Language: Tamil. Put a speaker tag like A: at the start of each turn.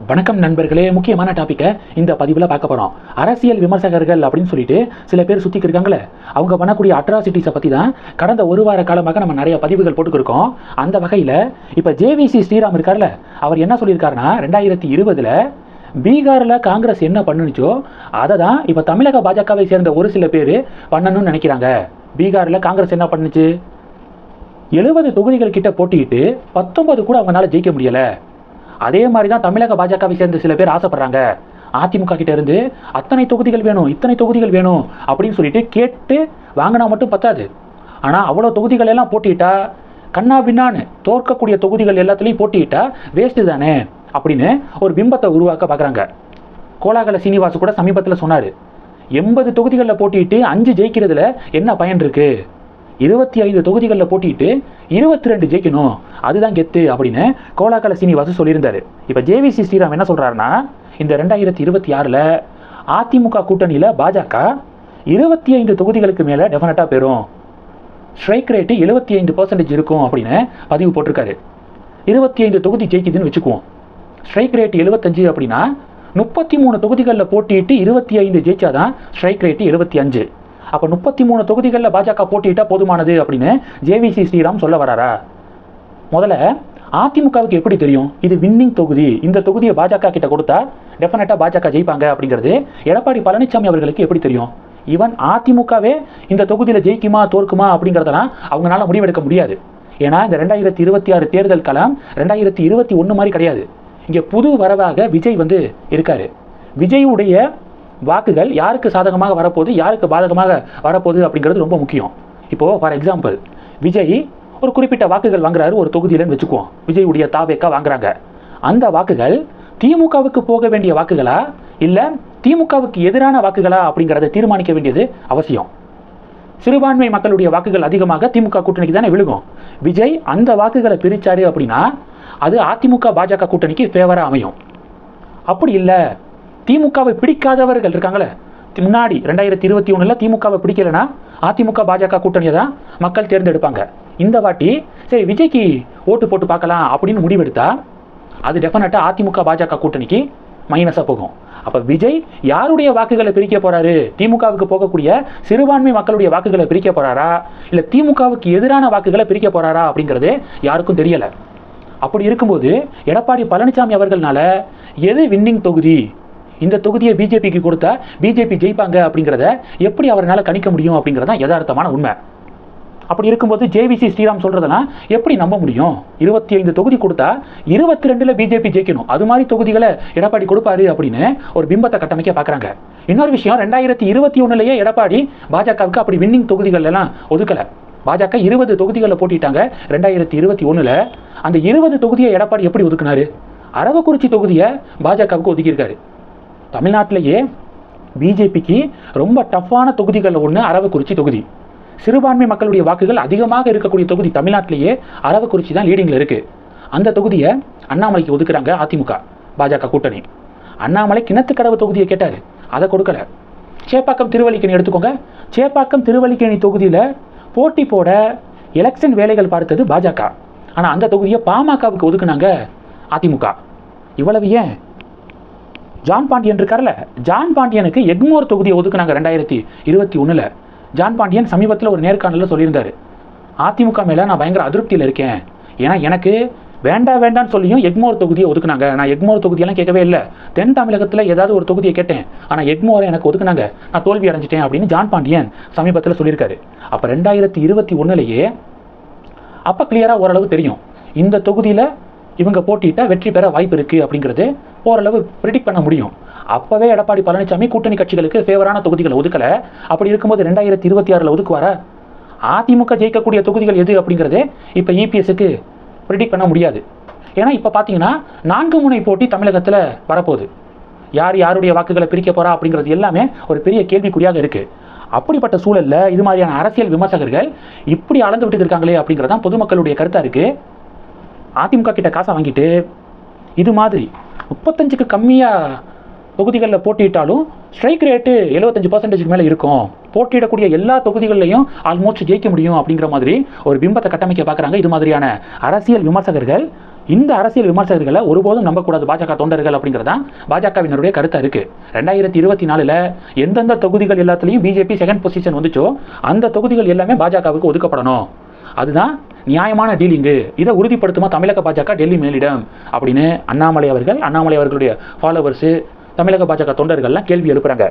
A: வணக்கம் நண்பர்களே, முக்கியமான டாப்பிக்கை இந்த பதிவில் பார்க்க போகிறோம். அரசியல் விமர்சகர்கள் அப்படின்னு சொல்லிட்டு சில பேர் சுற்றிக்கு இருக்காங்களே, அவங்க பண்ணக்கூடிய அட்ராசிட்டிஸை பற்றி தான் கடந்த ஒரு வார காலமாக நம்ம நிறைய பதிவுகள் போட்டுக்கிருக்கோம். அந்த வகையில் இப்போ ஜேவிசி ஸ்ரீராம் இருக்கார்ல, அவர் என்ன சொல்லியிருக்காருன்னா 2020 பீகாரில் காங்கிரஸ் என்ன பண்ணுச்சோ அதை தான் இப்போ தமிழக பாஜகவை சேர்ந்த ஒரு சில பேர் பண்ணணும்னு நினைக்கிறாங்க. பீகாரில் காங்கிரஸ் என்ன பண்ணுச்சு, 70 தொகுதிகள் கிட்ட போட்டிக்கிட்டு 19 கூட அவங்களால ஜெயிக்க முடியலை. அதே மாதிரி தான் தமிழக பாஜகவை சேர்ந்த சில பேர் ஆசைப்படுறாங்க. அதிமுக கிட்ட இருந்து அத்தனை தொகுதிகள் வேணும், இத்தனை தொகுதிகள் வேணும் அப்படின்னு சொல்லிட்டு கேட்டு வாங்கினா மட்டும் பத்தாது. ஆனால் அவ்வளோ தொகுதிகள் எல்லாம் போட்டிட்டா கண்ணா பின்னான்னு தோற்கக்கூடிய தொகுதிகள் எல்லாத்துலேயும் போட்டிட்டா வேஸ்ட்டு தானே அப்படின்னு ஒரு பிம்பத்தை உருவாக்க பார்க்குறாங்க. கோலாகல சீனிவாசு கூட சமீபத்தில் சொன்னார், 80 தொகுதிகளில் போட்டிட்டு 5 ஜெயிக்கிறதுல என்ன பயன் இருக்கு, 25 தொகுதிகளில் போட்டிட்டு 22 ஜெயிக்கணும், அதுதான் கெத்து அப்படின்னு கோலாகல சீனிவாசு சொல்லியிருந்தாரு. இப்போ ஜேவிசி ஸ்ரீராம் என்ன சொல்றாருன்னா, இந்த 2026 அதிமுக கூட்டணியில் பாஜக 25 தொகுதிகளுக்கு மேலே டெஃபினட்டாக பெறும், ஸ்ட்ரைக் ரேட்டு 75% இருக்கும் அப்படின்னு பதிவு போட்டிருக்காரு. 25 தொகுதி ஜெயிக்குதுன்னு வச்சுக்குவோம், ஸ்ட்ரைக் ரேட்டு 75 அப்படின்னா 33 தொகுதிகளில் போட்டிட்டு 25 ஜெயிச்சாதான் ஸ்ட்ரைக் ரேட்டு 75. அப்போ 33 தொகுதிகளில் பாஜக போட்டிட்டா போதுமானது அப்படின்னு ஜேவிசி ஸ்ரீராம் சொல்ல வராரா? முதல்ல அதிமுகவுக்கு எப்படி தெரியும் இது வின்னிங் தொகுதி, இந்த தொகுதியை பாஜக கிட்ட கொடுத்தா டெஃபினட்டாக பாஜக ஜெயிப்பாங்க அப்படிங்கிறது எடப்பாடி பழனிசாமி அவர்களுக்கு எப்படி தெரியும்? ஈவன் அதிமுகவே இந்த தொகுதியில் ஜெயிக்குமா தோற்குமா அப்படிங்கிறதெல்லாம் அவங்களால முடிவெடுக்க முடியாது. ஏன்னா இந்த 2026 தேர்தல் களம் 2021 மாதிரி கிடையாது. இங்கே புது வரவாக விஜய் இருக்காரு. விஜயுடைய வாக்குகள் யாருக்கு சாதகமாக வரப்போகுது, யாருக்கு பாதகமாக வரப்போகுது அப்படிங்கிறது ரொம்ப முக்கியம். இப்போது ஃபார் எக்ஸாம்பிள், விஜய் ஒரு குறிப்பிட்ட வாக்குகள் வாங்குறாரு ஒரு தொகுதியிலன்னு வச்சுக்குவோம். விஜயுடைய தாவேக்கா வாங்குறாங்க. அந்த வாக்குகள் திமுகவுக்கு போக வேண்டிய வாக்குகளா இல்லை திமுகவுக்கு எதிரான வாக்குகளா அப்படிங்கிறத தீர்மானிக்க வேண்டியது அவசியம். சிறுபான்மை மக்களுடைய வாக்குகள் அதிகமாக திமுக கூட்டணிக்கு தானே விழுகும். விஜய் அந்த வாக்குகளை பிரிச்சாரு அப்படின்னா அது அதிமுக பாஜக கூட்டணிக்கு ஃபேவராக அமையும். அப்படி இல்லை, திமுகவை பிடிக்காதவர்கள் இருக்காங்களே, முன்னாடி 2021 திமுகவை பிடிக்கலைன்னா அதிமுக பாஜக கூட்டணியை தான் மக்கள் தேர்ந்தெடுப்பாங்க. இந்த வாட்டி சரி விஜய்க்கு ஓட்டு போட்டு பார்க்கலாம் அப்படின்னு முடிவெடுத்தா அது டெஃபினட்டாக அதிமுக பாஜக கூட்டணிக்கு மைனஸாக போகும். அப்போ விஜய் யாருடைய வாக்குகளை பிரிக்க போறாரு, திமுகவுக்கு போகக்கூடிய சிறுபான்மை மக்களுடைய வாக்குகளை பிரிக்க போறாரா இல்லை திமுகவுக்கு எதிரான வாக்குகளை பிரிக்க போறாரா அப்படிங்கிறது யாருக்கும் தெரியலை. அப்படி இருக்கும்போது எடப்பாடி பழனிசாமி அவர்கள்னால எது வின்னிங் தொகுதி, இந்த தொகுதியை பிஜேபிக்கு கொடுத்தா பிஜேபி ஜெயிப்பாங்க அப்படிங்கிறத எப்படி அவரால் கணிக்க முடியும் அப்படிங்கிறதான் யதார்த்தமான உண்மை. அப்படி இருக்கும்போது ஜேவிசி ஸ்ரீராம் சொல்றதெல்லாம் எப்படி நம்ப முடியும்? 25 தொகுதி கொடுத்தா 22 பிஜேபி ஜெயிக்கணும், அது மாதிரி தொகுதிகளை எடப்பாடி கொடுப்பாரு அப்படின்னு ஒரு பிம்பத்தை கட்டமைக்க பார்க்குறாங்க. இன்னொரு விஷயம், 2021 எடப்பாடி பாஜகவுக்கு அப்படி வின்னிங் தொகுதிகள் எல்லாம் ஒதுக்கலை. பாஜக 20 தொகுதிகளில் போட்டிட்டாங்க 2021. அந்த 20 தொகுதியை எடப்பாடி எப்படி ஒதுக்குனாரு? அரவக்குறிச்சி தொகுதியை பாஜகவுக்கு ஒதுக்கியிருக்காரு. தமிழ்நாட்டிலேயே பிஜேபிக்கு ரொம்ப டஃப்பான தொகுதிகளில் ஒன்று அரவக்குறிச்சி தொகுதி. சிறுபான்மை மக்களுடைய வாக்குகள் அதிகமாக இருக்கக்கூடிய தொகுதி தமிழ்நாட்டிலேயே அரவக்குறிச்சி தான் லீடிங்கில் இருக்குது. அந்த தொகுதியை அண்ணாமலைக்கு ஒதுக்குறாங்க அதிமுக பாஜக கூட்டணி. அண்ணாமலை கிணத்துக்கடவு தொகுதியை கேட்டார், அதை கொடுக்கல. சேப்பாக்கம் திருவல்லிக்கேணி எடுத்துக்கோங்க, சேப்பாக்கம் திருவல்லிக்கேணி தொகுதியில் போட்டி போட எலெக்ஷன் வேலைகள் பார்த்தது பாஜக, ஆனால் அந்த தொகுதியை பாமகவுக்கு ஒதுக்குனாங்க அதிமுக. இவ்வளவு ஏன்? ஜான் பாண்டியன் இருக்கார்ல, ஜான் பாண்டியனுக்கு எக்மோர் தொகுதியை ஒதுக்குனாங்க 2021. ஜான் பாண்டியன் சமீபத்தில் ஒரு நேர்காணலில் சொல்லியிருந்தார், அதிமுக மேலே நான் பயங்கர அதிருப்தியில் இருக்கேன், ஏன்னா எனக்கு வேண்டான்னு சொல்லியும் எக்மோர் தொகுதியை ஒதுக்குனாங்க. நான் எக்மோர் தொகுதியெல்லாம் கேட்கவே இல்லை, தென் தமிழகத்தில் ஏதாவது ஒரு தொகுதியை கேட்டேன், ஆனால் எக்மோரை எனக்கு ஒதுக்குனாங்க, நான் தோல்வி அடைஞ்சிட்டேன் அப்படின்னு ஜான் பாண்டியன் சமீபத்தில் சொல்லியிருக்காரு. அப்போ 2021 அப்போ கிளியராக ஓரளவு தெரியும் இந்த தொகுதியில் இவங்க போட்டிட்டா வெற்றி பெற வாய்ப்பு இருக்குது அப்படிங்கிறது ஓரளவு ப்ரிடிக்ட் பண்ண முடியும். அப்போவே எடப்பாடி பழனிசாமி கூட்டணி கட்சிகளுக்கு ஃபேவரான தொகுதிகளை ஒதுக்கலை. அப்படி இருக்கும்போது 2026 ஒதுக்குவாரா? அதிமுக ஜெயிக்கக்கூடிய தொகுதிகள் எது அப்படிங்கிறது இப்போ இபிஎஸ்க்கு ப்ரிடிக்ட் பண்ண முடியாது. ஏன்னா இப்போ பார்த்தீங்கன்னா 4 முனை போட்டி தமிழகத்தில் வரப்போகுது. யாருடைய வாக்குகளை பிரிக்க போகிறா அப்படிங்கிறது எல்லாமே ஒரு பெரிய கேள்விக்குறியாக இருக்குது. அப்படிப்பட்ட சூழலில் இது மாதிரியான அரசியல் விமர்சகர்கள் இப்படி அளந்து விட்டு இருக்காங்களே அப்படிங்கிறதான் பொதுமக்களுடைய கருத்தாக இருக்குது. அதிமுக கிட்ட காசை வாங்கிட்டு இது மாதிரி 35க்கு கம்மியாக தொகுதிகளில் போட்டியிட்டாலும் ஸ்ட்ரைக் ரேட்டு 75% மேலே இருக்கும், போட்டியிடக்கூடிய எல்லா தொகுதிகளிலையும் ஆல்மோஸ்ட் ஜெயிக்க முடியும் அப்படிங்கிற மாதிரி ஒரு பிம்பத்தை கட்டமைக்க பார்க்குறாங்க இது மாதிரியான அரசியல் விமர்சகர்கள். இந்த அரசியல் விமர்சகர்களை ஒருபோதும் நம்பக்கூடாது பாஜக தொண்டர்கள் அப்படிங்கிறதா பாஜகவினருடைய கருத்தா இருக்கு. 2024 எந்தெந்த தொகுதிகள் எல்லாத்துலேயும் பிஜேபி செகண்ட் பொசிஷன் வந்துச்சோ அந்த தொகுதிகள் எல்லாமே பாஜகவுக்கு ஒதுக்கப்படணும். அதுதான் நியாயமான டீலிங்கு. இதை உறுதிப்படுத்துமா தமிழக பாஜக டெல்லி மேலிடம் அப்படின்னு அண்ணாமலை அவர்களுடைய ஃபாலோவர்ஸு தமிழக பாஜக தொண்டர்கள்லாம் கேள்வி எழுப்புறாங்க.